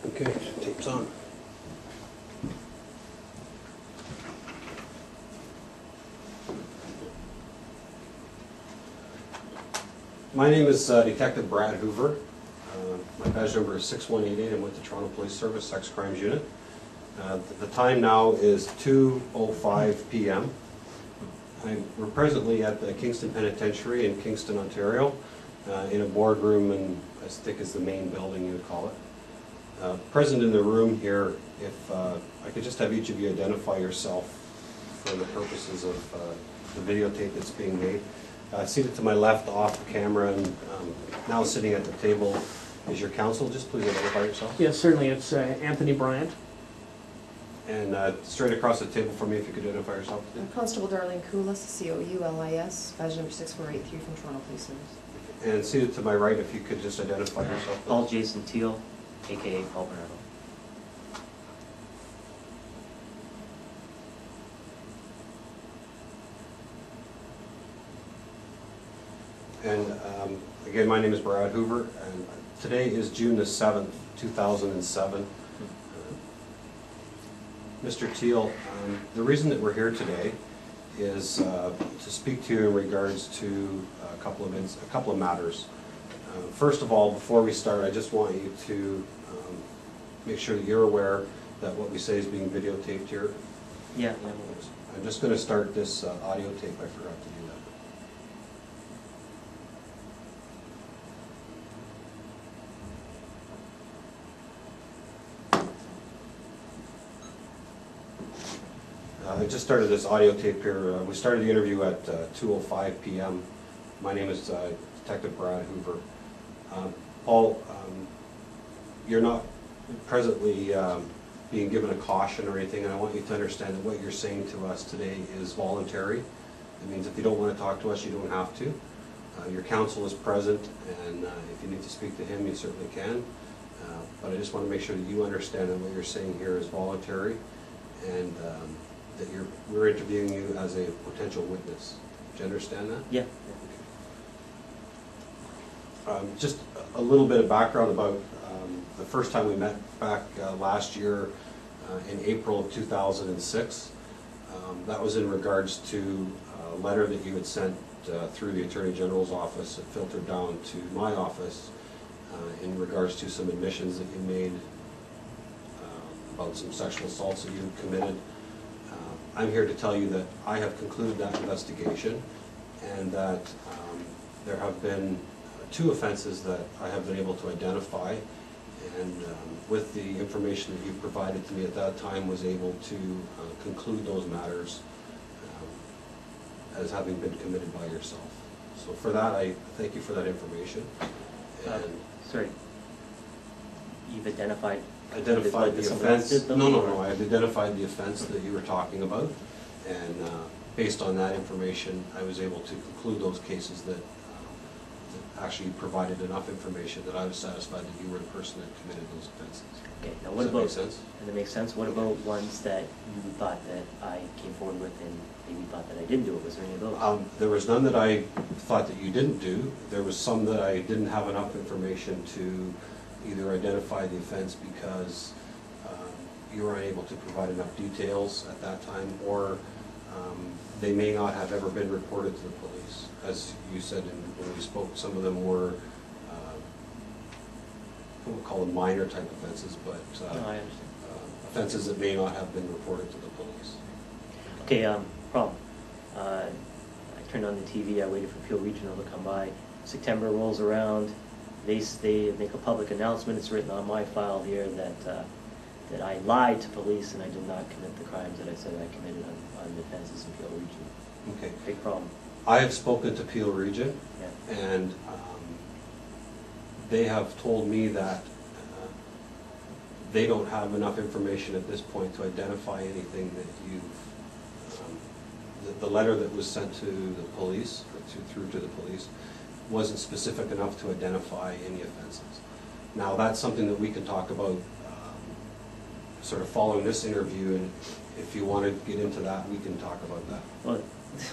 Okay, tape's on. My name is Detective Brad Hoover. My badge number is 6188. I'm with the Toronto Police Service Sex Crimes Unit. The time now is 2:05 p.m. We're presently at the Kingston Penitentiary in Kingston, Ontario, in a boardroom, and I think is the main building you would call it. Present in the room here, if I could just have each of you identify yourself for the purposes of the videotape that's being made. Seated to my left off camera and now sitting at the table is your counsel. Just please identify yourself. Yes, certainly. It's Anthony Bryant. And straight across the table from me, if you could identify yourself. Constable Darlene Coulis, C-O-U-L-I-S, badge number 6483 from Toronto Police Service. And seated to my right, if you could just identify yourself. Paul Jason Teal, a.k.a. Paul Bernardo. And again, my name is Brad Hoover, and today is June the 7th, 2007. Mr. Teal, the reason that we're here today is to speak to you in regards to a couple of matters. First of all, before we start, I just want you to make sure that you're aware that what we say is being videotaped here. Yeah. I'm just going to start this audio tape. I forgot to do that. I just started this audio tape here. We started the interview at 2:05 p.m. My name is Detective Brad Hoover. Paul, you're not presently being given a caution or anything, and I want you to understand that what you're saying to us today is voluntary. It means if you don't want to talk to us, you don't have to. Your counsel is present, and if you need to speak to him, you certainly can. But I just want to make sure that you understand that what you're saying here is voluntary, and that we're interviewing you as a potential witness. Do you understand that? Yeah. Just a little bit of background about the first time we met back last year in April of 2006. That was in regards to a letter that you had sent through the Attorney General's office. It filtered down to my office in regards to some admissions that you made about some sexual assaults that you had committed. I'm here to tell you that I have concluded that investigation, and that there have been 2 offenses that I have been able to identify, and with the information that you provided to me at that time, was able to conclude those matters as having been committed by yourself. So for that, I thank you for that information. And Sorry. You've identified the offense. No, I've identified the offense that you were talking about, and based on that information, I was able to conclude those cases that actually provided enough information that I was satisfied that you were the person that committed those offenses. Okay, now what about, does that make sense? And it makes sense. What about ones that you thought that I came forward with and maybe thought that I didn't do it? Was there any of those? There was none that I thought that you didn't do. There was some that I didn't have enough information to either identify the offense because you were unable to provide enough details at that time, or they may not have ever been reported to the police. As you said when we spoke, some of them were, we'll call them minor type offenses, but No, I understand. offenses that may not have been reported to the police. Okay, problem. I turned on the TV, I waited for Peel Regional to come by. September rolls around, they make a public announcement. It's written on my file here that I lied to police and I did not commit the crimes that I said I committed on the offenses in Peel Region. Okay. Big problem. I have spoken to Peel Region, Yeah. and they have told me that they don't have enough information at this point to identify anything that you've, the letter that was sent to the police, or through to the police, wasn't specific enough to identify any offenses. Now, that's something that we can talk about sort of following this interview, and if you want to get into that, we can talk about that. Well,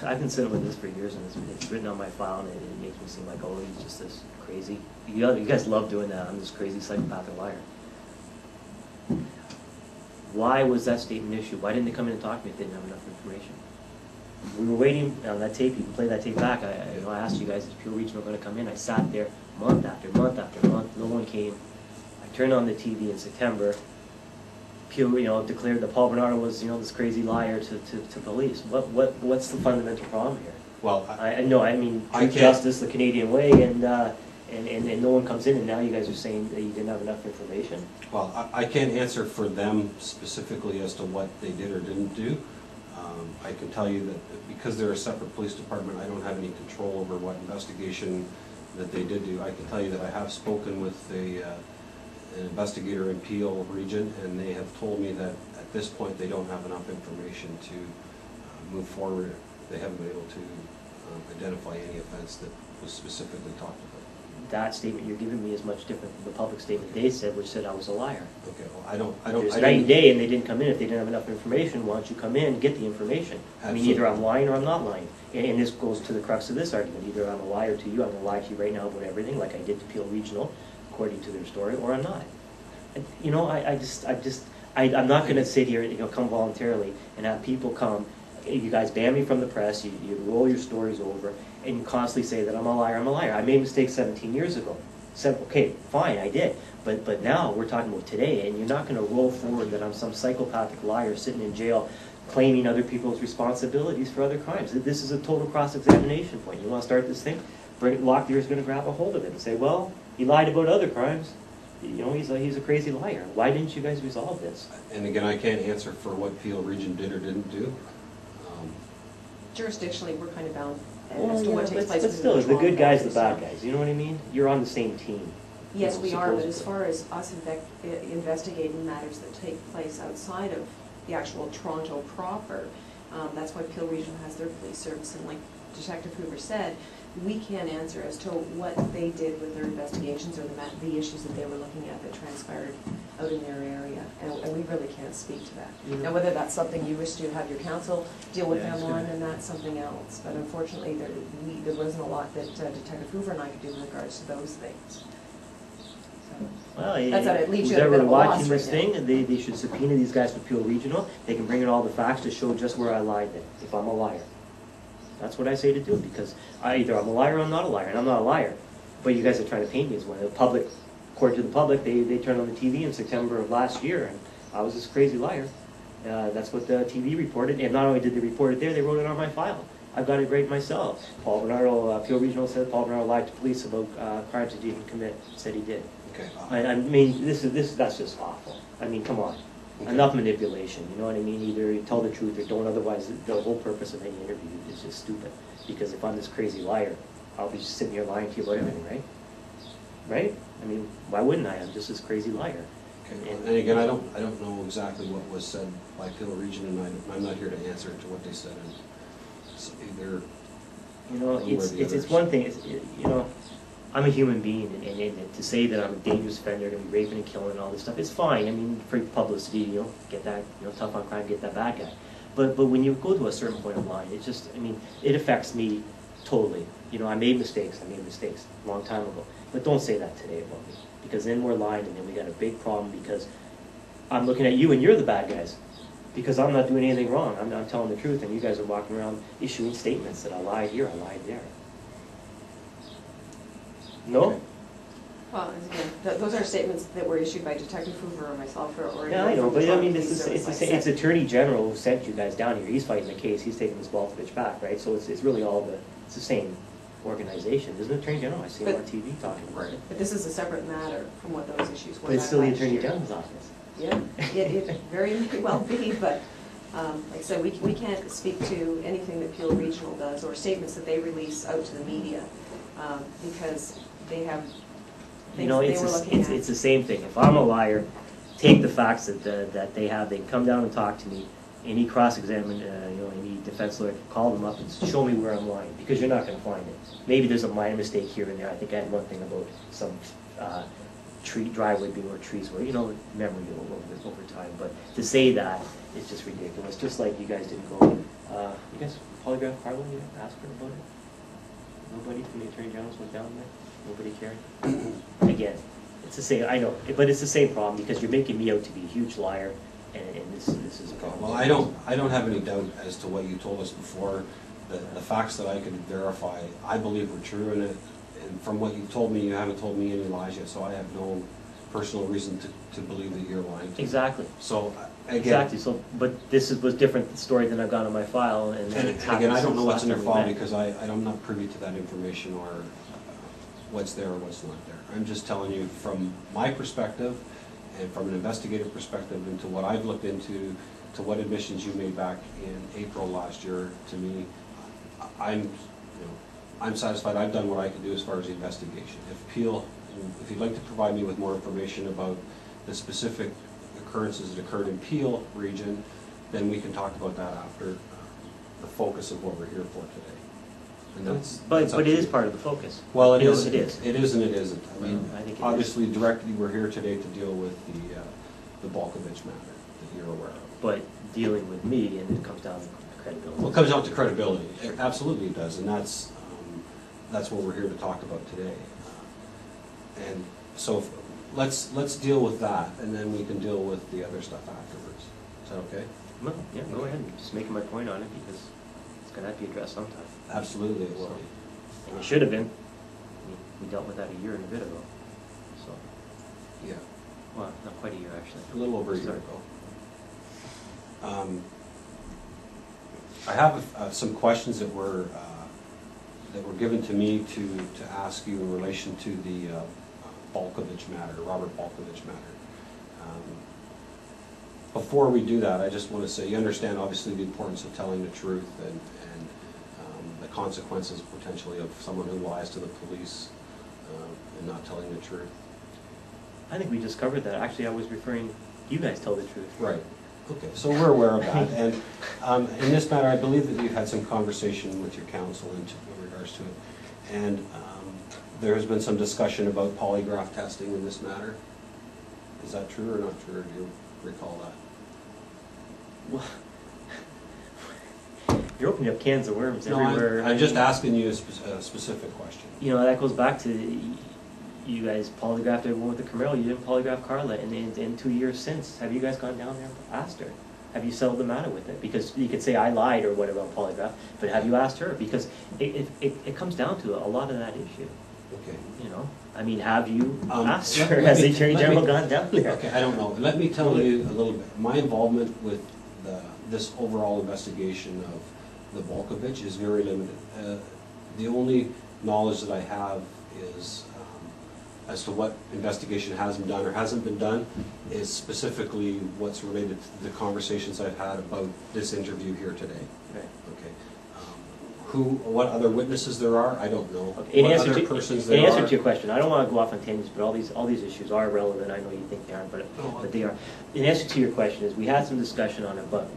I've been sitting with this for years, and it's written on my file, and it makes me seem like, oh, he's just this crazy. You guys love doing that. I'm this crazy psychopathic liar. Why was that statement issued? Why didn't they come in and talk to me if they didn't have enough information? We were waiting on that tape. You can play that tape back. I asked you guys, is Peel Regional going to come in? I sat there month after month after month. No one came. I turned on the TV in September. Peel, declared that Paul Bernardo was, this crazy liar to police. What's the fundamental problem here? Well, I know. I mean, I truth, can't- justice, the Canadian way, and no one comes in, and now you guys are saying that you didn't have enough information. Well, I can't answer for them specifically as to what they did or didn't do. I can tell you that because they're a separate police department, I don't have any control over what investigation that they did do. I can tell you that I have spoken with an investigator in Peel Region, and they have told me that at this point they don't have enough information to move forward. They haven't been able to identify any offense that was specifically talked about. That statement you're giving me is much different than the public statement they said, which said I was a liar. Okay, well, I don't. There's night and day, and they didn't come in. If they didn't have enough information, why don't you come in and get the information? I mean, either I'm lying or I'm not lying. And this goes to the crux of this argument. Either I'm a liar to you, I'm going to lie to you right now about everything, like I did to Peel Regional, according to their story, or I'm not. And, I'm not going to sit here and come voluntarily and have people come. You guys ban me from the press. You roll your stories over, and you constantly say that I'm a liar. I'm a liar. I made mistakes 17 years ago. Okay, fine, I did. But now we're talking about today, and you're not going to roll forward that I'm some psychopathic liar sitting in jail claiming other people's responsibilities for other crimes. This is a total cross-examination point. You want to start this thing? Locklear's going to grab a hold of it and say, well, he lied about other crimes. He's a crazy liar. Why didn't you guys resolve this? And again, I can't answer for what Peel Region did or didn't do. Jurisdictionally, we're kind of bound as to what takes place. But still, the good guys, the bad guys. You know what I mean? You're on the same team. Yes, we are, but Supposedly. as far as us investigating matters that take place outside of the actual Toronto proper, that's why Peel Regional has their police service, and like Detective Hoover said, we can't answer as to what they did with their investigations or the issues that they were looking at that transpired out in their area, and we really can't speak to that. Yeah. Now, whether that's something you wish to have your counsel deal with them on, and that's something else, but unfortunately, there wasn't a lot that Detective Hoover and I could do in regards to those things. Well, That's how it leaves who's you at a bit ever of a loss watching this right now. thing, they should subpoena these guys to Peel Regional. They can bring in all the facts to show just where I lied then, if I'm a liar. That's what I say to do, because either I'm a liar or I'm not a liar, and I'm not a liar. But you guys are trying to paint me as one. The public, according to the public, they turned on the TV in September of last year, and I was this crazy liar. That's what the TV reported, and not only did they report it there, they wrote it on my file. I've got it right myself. Paul Bernardo, Peel Regional said Paul Bernardo lied to police about crimes he didn't commit, said he did. Okay. I mean, that's just awful. I mean, come on. Okay. Enough manipulation, you know what I mean? Either you tell the truth or don't, otherwise the whole purpose of any interview is just stupid. Because if I'm this crazy liar, I'll be just sitting here lying to you about everything, right? Right? I mean, why wouldn't I? I'm just this crazy liar. Okay. And again, I don't know exactly what was said by Peel Region, and I'm not here to answer to what they said. And it's either You know, one way or the it's others. one thing, I'm a human being, and to say that I'm a dangerous offender, gonna be raping and killing and all this stuff, it's fine. I mean, for publicity, get that, tough on crime, get that bad guy. But when you go to a certain point of line, it just, it affects me totally. I made mistakes a long time ago. But don't say that today about me, because then we're lying, and then we got a big problem, because I'm looking at you and you're the bad guys. Because I'm not doing anything wrong. I'm telling the truth, and you guys are walking around issuing statements that I lied here, I lied there. No? Okay. Well, again, those are statements that were issued by Detective Hoover or myself or. Yeah, I know, from but the it's police service, like I it's said. Attorney General who sent you guys down here. He's fighting the case. He's taking this ball bitch back, right? So it's really it's the same organization. Isn't it Attorney General? I see him on TV talking about it. But this is a separate matter from what those issues were. But it's still the last Attorney year. General's office. Yeah, it very may well be, but like I said, we can't speak to anything that Peel Regional does or statements that they release out to the media because they have things that they were looking at. It's the same thing. If I'm a liar, take the facts that they have. They can come down and talk to me. Any cross-examine, any defense lawyer can call them up and show me where I'm lying, because you're not going to find it. Maybe there's a minor mistake here and there. I think I had one thing about some driveway being where trees were, memory a little bit over time. But to say that is just ridiculous. Just like you guys didn't go, you guys polygraph Harlan, you asked her about it? Nobody from the Attorney General's went down there? Nobody cared? Again, it's the same, I know, but it's the same problem, because you're making me out to be a huge liar. and this is probably. Well, I don't have any doubt as to what you told us before. The facts that I could verify, I believe were true, and from what you told me, you haven't told me any lies yet, so I have no personal reason to believe that you're lying to me. Exactly. So, again. Exactly, so, but was different story than I've got on my file, and And it's again, I don't know what's in your happened file since last time we met. because I'm not privy to that information or what's there or what's not there. I'm just telling you from my perspective and from an investigative perspective into what I've looked into, to what admissions you made back in April last year to me, I'm satisfied. I've done what I can do as far as the investigation. If you'd like to provide me with more information about the specific occurrences that occurred in Peel region, then we can talk about that after the focus of what we're here for today. And that's up But to it is you. part of the focus. Well, it You know, is. It is. It is and it isn't. I mean, I think it is. obviously, directly, we're here today to deal with the Balkovich matter that you're aware of. But dealing with me, and it comes down to credibility. Well, it comes down to credibility. Absolutely it does, and that's what we're here to talk about today. And so let's deal with that, and then we can deal with the other stuff afterwards. Is that okay? Well, yeah, go ahead, I'm just making my point on it, because it's gonna have to be addressed sometime. Absolutely it will be. And it should have been. We dealt with that a year and a bit ago, so, Yeah, well, not quite a year, actually. a little over a year Sorry. ago. I have some questions that were given to me to ask you in relation to the Balkovich matter, Robert Balkovich matter. Before we do that, I just want to say, you understand obviously the importance of telling the truth and the consequences potentially of someone who lies to the police and not telling the truth. I think we just covered that. Actually, I was referring, you guys tell the truth. Right. Okay, so we're aware of that. And in this matter, I believe that you've had some conversation with your counsel in regards to it. And there has been some discussion about polygraph testing in this matter. Is that true or not true? Do you recall that? Well, you're opening up cans of worms No, everywhere. I'm just asking you a specific question. You know, that goes back to, you guys polygraphed everyone with the Camaro, you didn't polygraph Carla, and in 2 years since, have you guys gone down there and asked her? Have you settled the matter with it? Because you could say I lied or whatever on polygraph, but have you asked her? Because it comes down to a lot of that issue, Okay. you know? I mean, have you asked let- her? let Has me- the Attorney let me- General gone down there? Okay, I don't know. Let me tell you a little bit. My involvement with this overall investigation of the Balkovich is very limited. The only knowledge that I have is as to what investigation has been done or hasn't been done is specifically what's related to the conversations I've had about this interview here today. Right. Okay. What other witnesses there are, I don't know. Okay, in What answer other to, persons in there answer are. to your question, I don't want to go off on tangents, but all these issues are relevant. I know you think they aren't, but they are. In answer to your question is, we had some discussion on it, but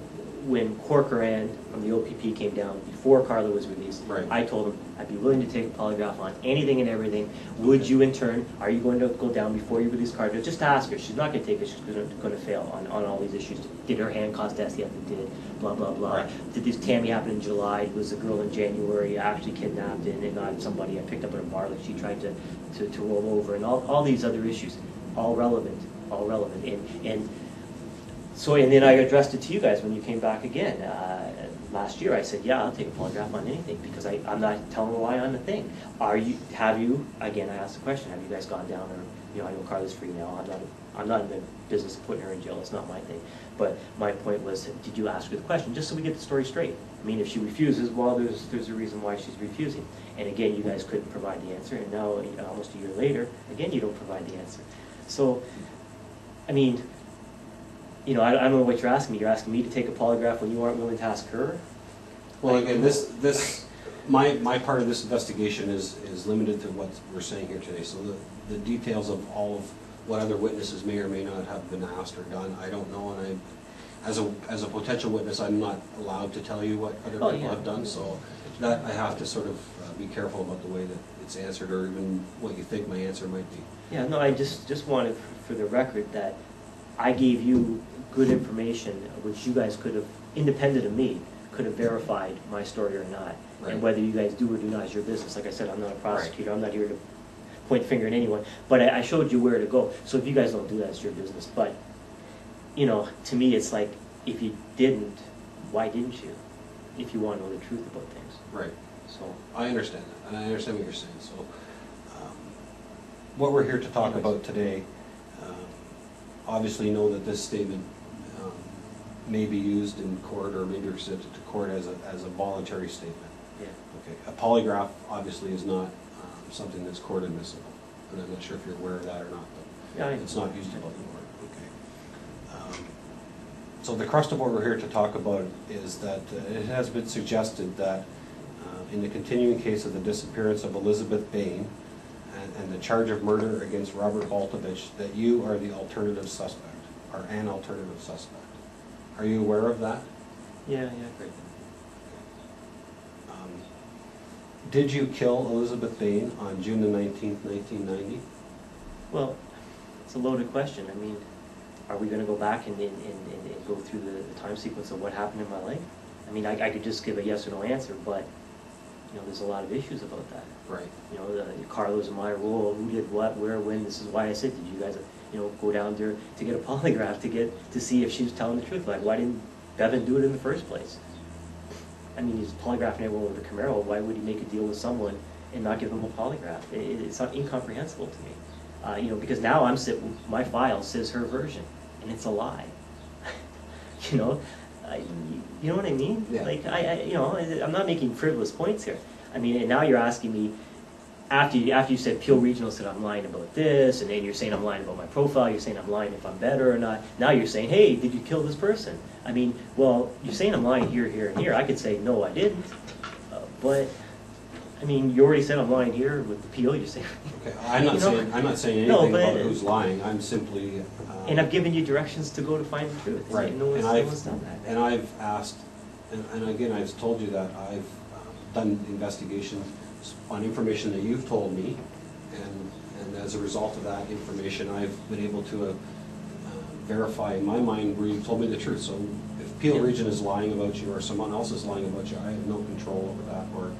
when Corcoran from the OPP came down, before Carla was released, Right. I told him I'd be willing to take a polygraph on anything and everything. Would you in turn, are you going to go down before you release Carla? Just to ask her, she's not going to take it, she's going to fail on all these issues. Did her hand cause death? Yes, it did, blah, blah, blah. Right. Did this Tammy happen in July? Was a girl in January actually kidnapped and not somebody I picked up at a bar that she tried to roll over? And all these other issues, all relevant. And so, and then I addressed it to you guys when you came back again. Last year, I said, yeah, I'll take a polygraph on anything because I'm not telling a lie on the thing. Again, I asked the question, have you guys gone down or, I know Carla's free now, I'm not in the business of putting her in jail, it's not my thing. But my point was, did you ask her the question, just so we get the story straight? I mean, if she refuses, well, there's a reason why she's refusing. And again, you guys couldn't provide the answer, and now, almost a year later, again, you don't provide the answer. So, I mean, I don't know what you're asking me. You're asking me to take a polygraph when you aren't willing to ask her? Well, again, my part of this investigation is limited to what we're saying here today. So the details of all of what other witnesses may or may not have been asked or done, I don't know. And as a potential witness, I'm not allowed to tell you what other people have done. So that I have to sort of be careful about the way that it's answered, or even what you think my answer might be. Yeah, no, I just wanted for the record that I gave you good information, which you guys could have, independent of me, could have verified my story or not. Right. And whether you guys do or do not is your business. Like I said, I'm not a prosecutor, I'm not here to point the finger at anyone, but I showed you where to go. So if you guys don't do that, it's your business. But you know, to me, it's like, if you didn't, why didn't you? If you want to know the truth about things. Right. So, I understand that, and I understand what you're saying, so, what we're here to talk about today, obviously know that this statement may be used in court, or may be presented to court as a voluntary statement. yeah. Okay, a polygraph obviously is not something that's court admissible, and I'm not sure if you're aware of that or not, Yeah, but it's not used in court, okay. So the crust of what we're here to talk about is that it has been suggested that in the continuing case of the disappearance of Elizabeth Bain and the charge of murder against Robert Baltovich, that you are the alternative suspect, or an alternative suspect. Are you aware of that? Yeah, great. Did you kill Elizabeth Bain on June the 19th, 1990? Well, it's a loaded question. I mean, are we gonna go back and go through the time sequence of what happened in my life? I mean, I could just give a yes or no answer, but, you know, there's a lot of issues about that. Right. You know, Carlos and my role, who did what, where, when. This is why I said, did you guys, you know, go down there to get a polygraph to see if she was telling the truth? Like, why didn't Bevan do it in the first place? I mean, he's polygraphing everyone with a Camaro. Why would he make a deal with someone and not give them a polygraph? It's not incomprehensible to me. You know, because now my file says her version, and it's a lie. You know, you know what I mean? Yeah. Like, you know, I'm not making frivolous points here. I mean, and now you're asking me, after you said Peel Regional said I'm lying about this, and then you're saying I'm lying about my profile, you're saying I'm lying if I'm better or not. Now you're saying, hey, did you kill this person? I mean, well, you're saying I'm lying here, here, and here. I could say, no, I didn't. But, I mean, you already said I'm lying here with the Peel. You're saying... Okay, I'm not saying No, anything but about who's lying. I'm simply... and I've given you directions to go to find the truth. Right. No one's done that. And I've asked, and again, I've told you that I've done investigation on information that you've told me, and as a result of that information, I've been able to verify in my mind where you've told me the truth. So if Peel Yeah. Region is lying about you, or someone else is lying about you, I have no control over that, or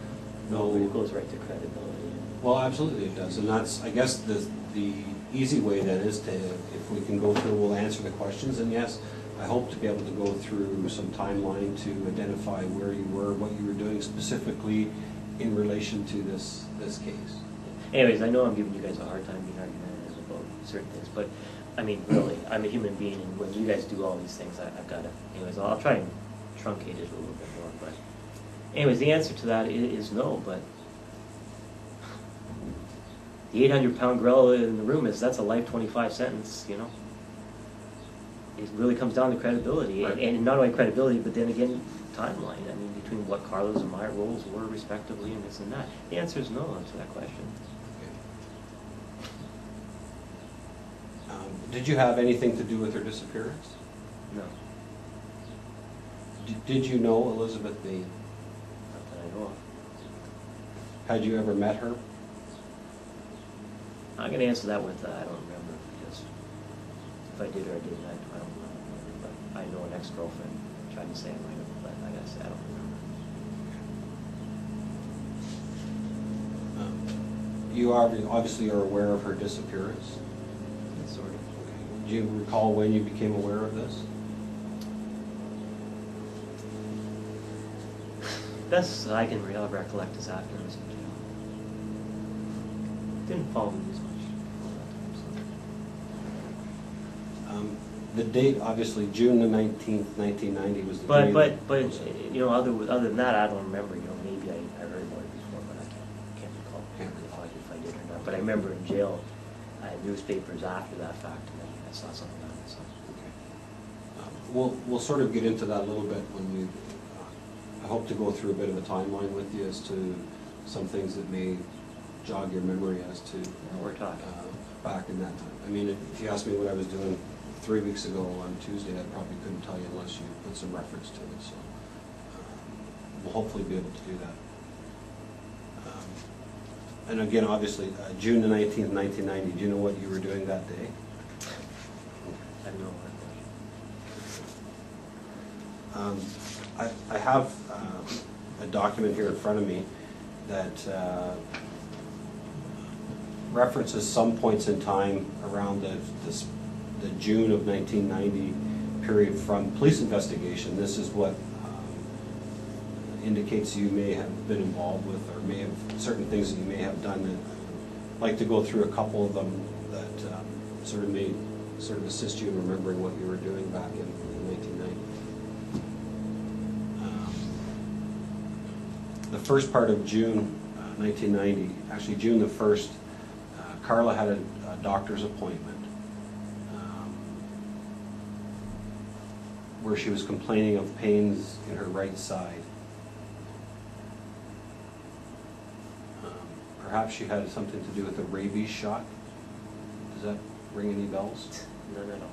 no... It goes right to credibility. Well, absolutely it does, and that's, I guess, the easy way then is to, if we can go through, we'll answer the questions, and yes, I hope to be able to go through some timeline to identify where you were, what you were doing specifically in relation to this case. Anyways, I know I'm giving you guys a hard time being argumentative about certain things, but, I mean, really, I'm a human being, and when you guys do all these things, I've got to... Anyways, I'll try and truncate it a little bit more, but... Anyways, the answer to that is no, but... The 800-pound gorilla in the room that's a life 25 sentence, you know? It really comes down to credibility, Right. and not only credibility, but then again, timeline. I mean, between what Carlos and my roles were respectively, and this and that. The answer is no to that question. Did you have anything to do with her disappearance? No, Did you know Elizabeth Bain? not that I know of. Had you ever met her? I'm going to answer that with I don't remember, because if I did or I didn't, I don't remember. But I know an ex-girlfriend tried to say I might have, but I got to say I don't remember. You obviously are aware of her disappearance. Sort of. Do you recall when you became aware of this? Best I can recollect is after I was in jail. Didn't follow me as much. The date, obviously, June the 19th, 1990 was the day. But you know, other than that, I don't remember. You know, maybe I heard about it before, but I can't recall if I did or not. But I remember in jail, I had newspapers after that fact, and then I saw something on it. So. Okay. We'll sort of get into that a little bit when we, I hope to go through a bit of a timeline with you as to some things that may jog your memory as to We're talking. back in that time. I mean, if you asked me what I was doing 3 weeks ago on Tuesday, I probably couldn't tell you unless you put some reference to it. So we'll hopefully be able to do that. And again, obviously, June the 19th, 1990, do you know what you were doing that day? I have no recollection. I have a document here in front of me that references some points in time around the June of 1990 period from police investigation. This is what indicates you may have been involved with, or may have, certain things that you may have done. And I'd like to go through a couple of them that sort of assist you in remembering what you were doing back in 1990. The first part of June 1990, actually June the 1st, Carla had a doctor's appointment where she was complaining of pains in her right side. Perhaps she had something to do with a rabies shot. Does that ring any bells? None at all.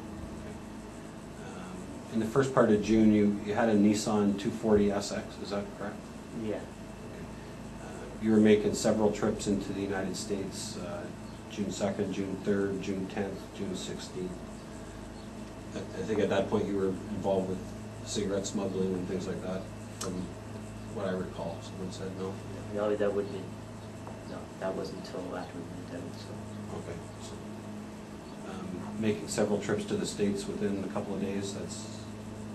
In the first part of June, you had a Nissan 240 SX, is that correct? Yeah. You were making several trips into the United States, June 2nd, June 3rd, June 10th, June 16th. I think at that point you were involved with cigarette smuggling and things like that, from what I recall. Someone said no? No, that wouldn't be, no, that wasn't until after we moved out, so. Okay. So, making several trips to the States within a couple of days, is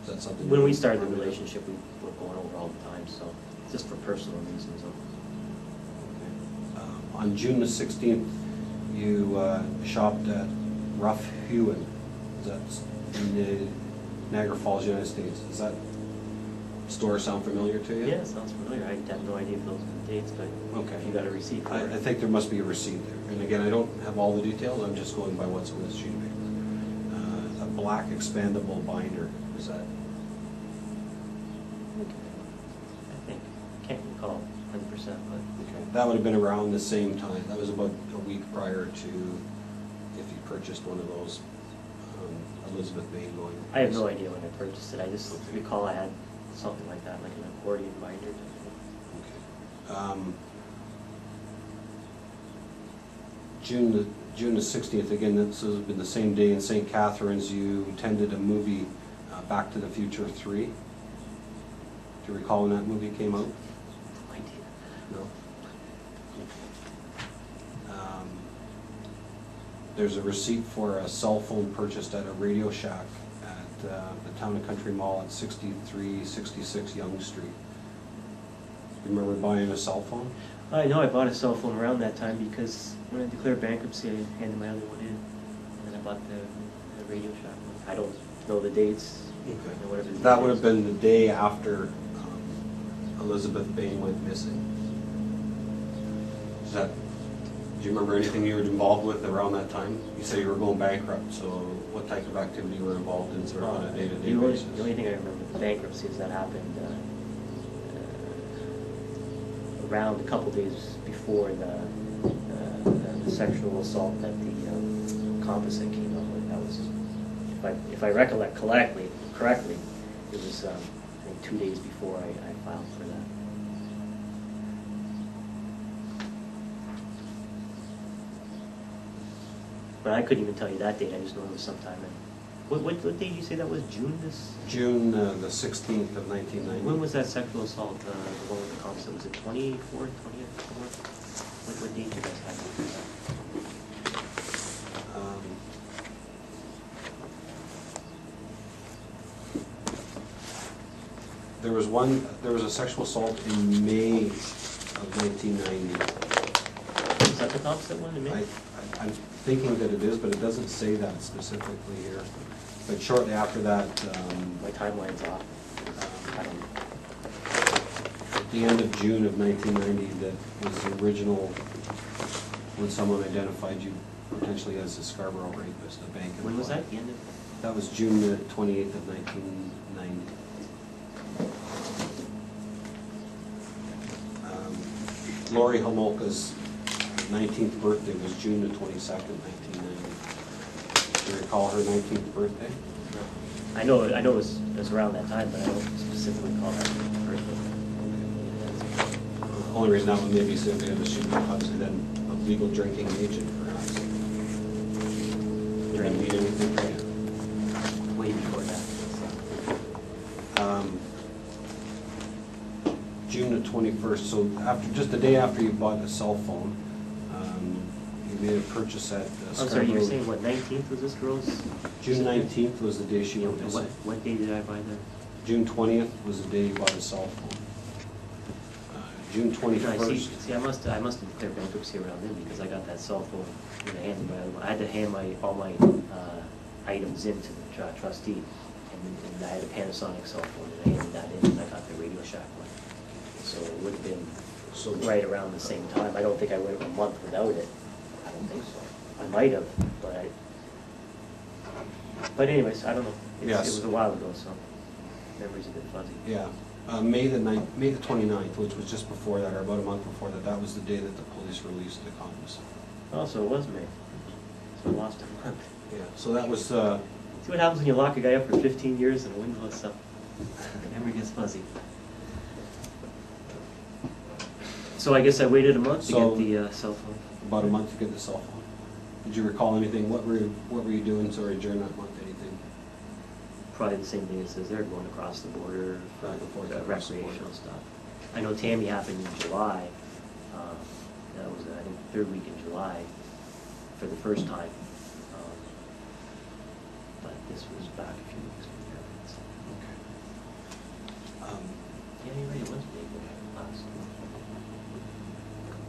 that something? When we started the relationship, we were going over all the time, so, just for personal reasons. Okay. On June the 16th, you shopped at Rough Hewen. That's in the Niagara Falls, United States. Does that store sound familiar to you? Yeah, it sounds familiar. I have no idea if those are the dates, but Okay. you got a receipt for I it. think there must be a receipt there. And again, I don't have all the details, I'm just going by what's on this sheet of paper. A black expandable binder, is that? I think, can't recall 100%, but. Okay. That would have been around the same time. That was about a week prior to if you purchased one of those Elizabeth Bain going. I have no idea when I purchased it. I just Okay. recall I had something like that, like an accordion binder. Okay. June the 16th, again, this has been the same day in St. Catharines, you attended a movie, Back to the Future 3. Do you recall when that movie came out? No idea. No. There's a receipt for a cell phone purchased at a Radio Shack at the Town and Country Mall at 6366 Yonge Street. You remember buying a cell phone? I know I bought a cell phone around that time because when I declared bankruptcy, I handed my other one in. And then I bought the Radio Shack one. I don't know the dates. You know, whatever the That date would have is. been the day after Elizabeth Bain went missing. Is that, do you remember anything you were involved with around that time? You said you were going bankrupt, so what type of activity you were involved in sort of on a day-to-day basis? The only thing I remember with bankruptcy is that happened around a couple days before the sexual assault that the composite came up with. That was, if I recollect correctly, it was I think 2 days before I filed for that. But I couldn't even tell you that date. I just know it was sometime in. What date did you say that was? June June the 16th of 1990. When was that sexual assault? The one with the composite? Was it 24th, 20th? What date did you guys have? There was a sexual assault in May of 1990. Is that the composite one in May? I'm thinking that it is, but it doesn't say that specifically here. But shortly after that, My timeline's off. I don't know. at the end of June of 1990, that was the original, when someone identified you potentially as a Scarborough rapist, a bank employee. When was that? The end of? That was June the 28th of 1990. Lori Homolka's 19th birthday was June the 22nd, 1990. Do you recall her 19th birthday? No. I know it was around that time, but I don't specifically recall that birthday. The only reason that one may be significant is she was obviously then a legal drinking agent, perhaps. Did I mean anything for you? Way before that. June the 21st, so just the day after you bought a cell phone, you made a purchase at I'm sorry, you were Scarborough. saying, what, 19th was this girl's? June 19th was the day she You know, went what, missing. what day did I buy that? June 20th was the day he bought his cell phone. June No, 21st. I must have declared bankruptcy around then, because I got that cell phone in the hand, but I had to hand all my items in to the trustee, and I had a Panasonic cell phone, and I handed that in, and I got the Radio Shack one. So it would have been So right around the same time. I don't think I went a month without it. I don't think so. I might have, but anyways, I don't know. Yes. It was a while ago, so memory's a bit fuzzy. Yeah, May the 29th, which was just before that, or about a month before that, that was the day that the police released the condoms. Oh, so it was May. So I lost a month. Yeah, so that was, See what happens when you lock a guy up for 15 years and a window and stuff. Memory gets fuzzy. So I guess I waited a month to So- get the cell phone. about a month to get the cell phone. Did you recall anything? What were you doing, sorry, during that month, anything? Probably the same thing as they're going across the border for Back and forth across the border. recreational stuff. I know Tammy happened in July. That was, I think, the third week in July for the first time. But this was back a few weeks before that. Okay. Yeah, you're right, it was big last.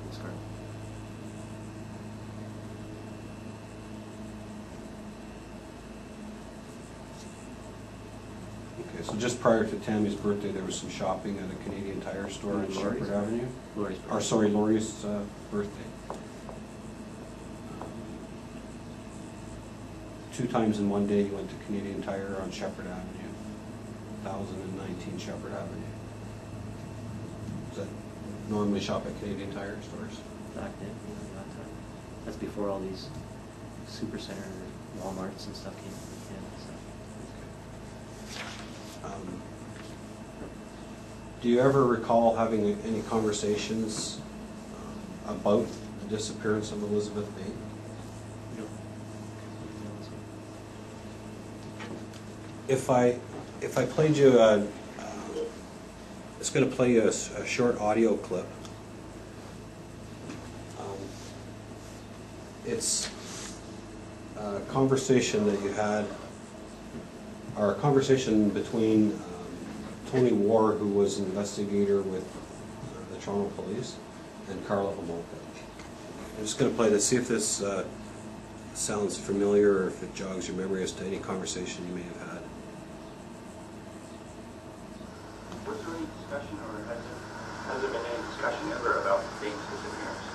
That's correct. Okay, so just prior to Tammy's birthday, there was some shopping at a Canadian Tire store on Lori's. Shepherd Avenue? Lori's Or, sorry, Lori's birthday. 2 times in one day, you went to Canadian Tire on Shepherd Avenue, 1019 Shepherd Avenue. Does that normally shop at Canadian Tire stores? Back then, yeah, that time. That's before all these supercenter Walmarts and stuff came in, so. Do you ever recall having any conversations about the disappearance of Elizabeth May? No. If I played you it's going to play you a short audio clip. It's a conversation that you had, or a conversation between Tony Ward, who was an investigator with the Toronto Police, and Carla Homolka. I'm just going to play this, see if this sounds familiar or if it jogs your memory as to any conversation you may have had. Was there any discussion, or has there been any discussion ever about Dane's disappearance?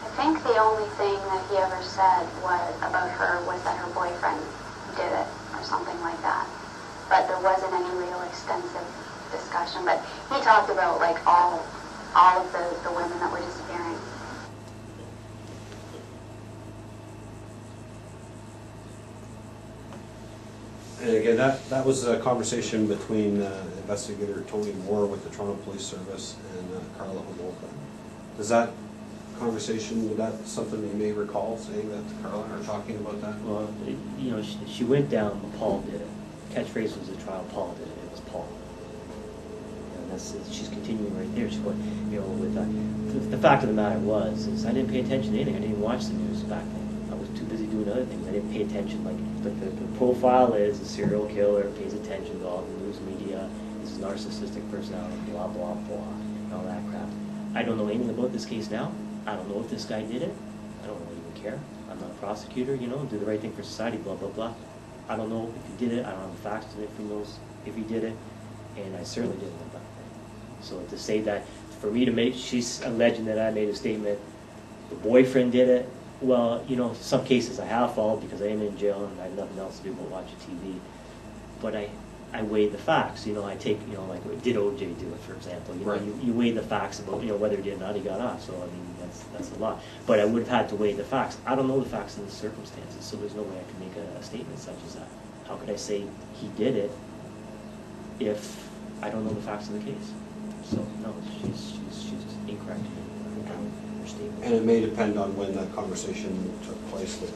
I think the only thing that he ever said about her was that her boyfriend did it, or something like that. But there wasn't any real extensive discussion. But he talked about like all of the women that were disappearing. And again, that was a conversation between investigator Tony Moore with the Toronto Police Service and Carla Homolka. Does that conversation, was that something that you may recall saying that to Carla or talking about that? Well, you know, she went down, but Paul did it. Catchphrase was the trial, Paul did it. It was Paul. And she's continuing right there. She's going, you know, with the fact of the matter is I didn't pay attention to anything. I didn't watch the news back then. I was too busy doing other things. I didn't pay attention. Like the profile is a serial killer, pays attention to all the news media. This is narcissistic personality, blah blah blah, and all that crap. I don't know anything about this case now. I don't know if this guy did it. I don't really even care. I'm not a prosecutor, you know, do the right thing for society, blah, blah, blah. I don't know if he did it. I don't have the facts to it from those if he did it. And I certainly didn't know back then. So to say that, for me to make, she's alleging that I made a statement, the boyfriend did it. Well, you know, some cases I have followed because I am in jail and I have nothing else to do but watch TV. But I weigh the facts, you know, I take, you know, like, did OJ do it, for example? You know, Right. you weigh the facts about, you know, whether he did or not, he got off, so, I mean, that's a lot. But I would have had to weigh the facts. I don't know the facts in the circumstances, so there's no way I can make a statement such as that. How could I say he did it if I don't know the facts of the case? So, no, she's incorrect in her statement. And it may depend on when that conversation took place with,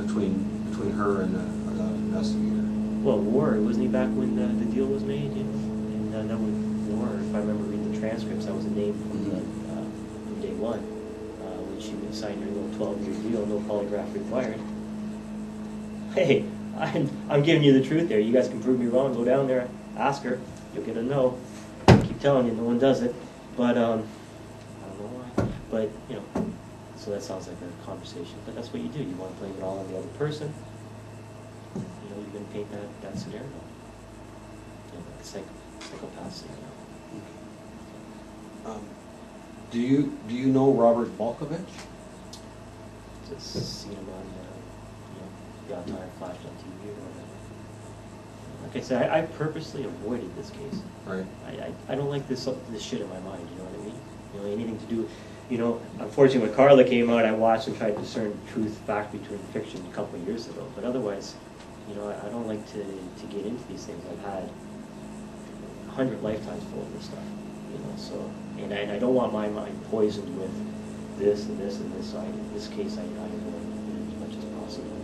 between between her and the investigator. Well, Ward, wasn't he back when the deal was made, you know? And that was Ward, if I remember reading the transcripts, that was a name from day one. When she signed her little 12-year deal, no polygraph required. Hey, I'm giving you the truth there. You guys can prove me wrong. Go down there, ask her. You'll get a no. I keep telling you, no one does it. But I don't know why. But you know, so that sounds like a conversation. But that's what you do. You want to blame it all on the other person. You know, you're going to paint that scenario. You know, like a psychopath scenario. Do you know Robert Balkovich? Just seen him on, the odd time flashed on TV or whatever. Like I said, I purposely avoided this case. Right. I don't like this shit in my mind, you know what I mean? You know, anything to do, you know, unfortunately when Carla came out, I watched and tried to discern truth, fact between fiction a couple of years ago. But otherwise, you know, I don't like to get into these things. I've had 100 lifetimes full of this stuff, you know, so, and I don't want my mind poisoned with this and this and this. So in this case, I avoid it as much as possible.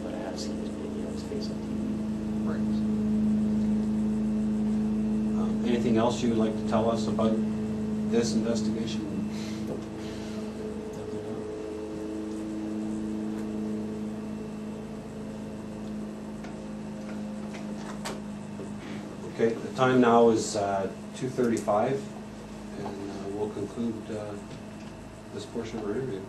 But I have seen his, you know, his face on TV. Right. Anything else you would like to tell us about this investigation? Okay, the time now is 2:35, and we'll conclude this portion of our interview.